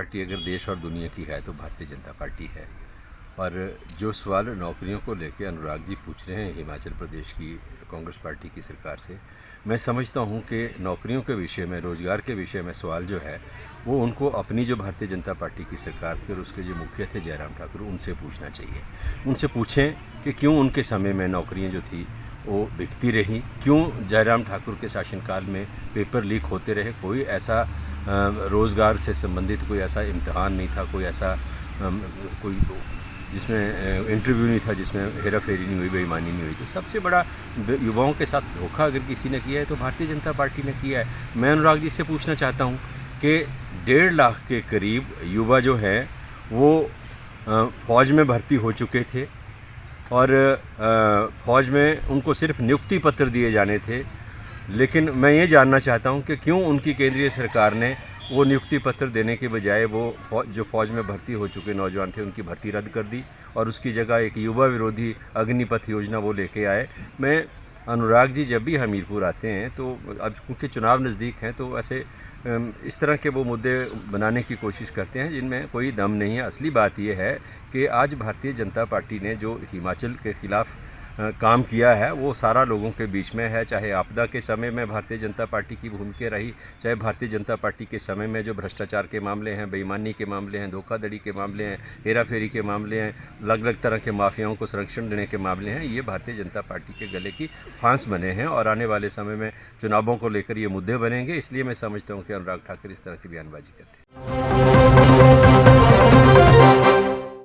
Party अगर देश और दुनिया की है तो भारतीय जनता पार्टी है। और जो सवाल नौकरियों को लेकर अनुराग जी पूछ रहे हैं हिमाचल प्रदेश की कांग्रेस पार्टी की सरकार से, मैं समझता हूं कि नौकरियों के विषय में, रोज़गार के विषय में सवाल जो है वो उनको अपनी जो भारतीय जनता पार्टी की सरकार थी और उसके जो मुखिया थे जयराम ठाकुर, उनसे पूछना चाहिए। उनसे पूछें कि क्यों उनके समय में नौकरियां जो थी वो बिकती रहीं, क्यों जयराम ठाकुर के शासनकाल में पेपर लीक होते रहे, कोई ऐसा रोज़गार से संबंधित कोई ऐसा इम्तिहान नहीं था, कोई ऐसा कोई जिसमें इंटरव्यू नहीं था, जिसमें हेरा फेरी नहीं हुई, बेईमानी नहीं हुई। तो सबसे बड़ा युवाओं के साथ धोखा अगर किसी ने किया है तो भारतीय जनता पार्टी ने किया है। मैं अनुराग जी से पूछना चाहता हूँ कि 1.5 लाख के करीब युवा जो हैं वो फ़ौज में भर्ती हो चुके थे और फ़ौज में उनको सिर्फ नियुक्ति पत्र दिए जाने थे। लेकिन मैं ये जानना चाहता हूँ कि क्यों उनकी केंद्रीय सरकार ने वो नियुक्ति पत्र देने के बजाय वो जो फ़ौज में भर्ती हो चुके नौजवान थे उनकी भर्ती रद्द कर दी और उसकी जगह एक युवा विरोधी अग्निपथ योजना वो लेके आए। मैं अनुराग जी जब भी हमीरपुर आते हैं तो अब क्योंकि चुनाव नज़दीक हैं तो ऐसे इस तरह के वो मुद्दे बनाने की कोशिश करते हैं जिनमें कोई दम नहीं है। असली बात यह है कि आज भारतीय जनता पार्टी ने जो हिमाचल के ख़िलाफ़ काम किया है वो सारा लोगों के बीच में है। चाहे आपदा के समय में भारतीय जनता पार्टी की भूमिका रही, चाहे भारतीय जनता पार्टी के समय में जो भ्रष्टाचार के मामले हैं, बेईमानी के मामले हैं, धोखाधड़ी के मामले हैं, हेरा फेरी के मामले हैं, अलग अलग तरह के माफियाओं को संरक्षण देने के मामले हैं, ये भारतीय जनता पार्टी के गले की फांस बने हैं और आने वाले समय में चुनावों को लेकर ये मुद्दे बनेंगे। इसलिए मैं समझता हूँ कि अनुराग ठाकुर इस तरह की बयानबाजी करते हैं।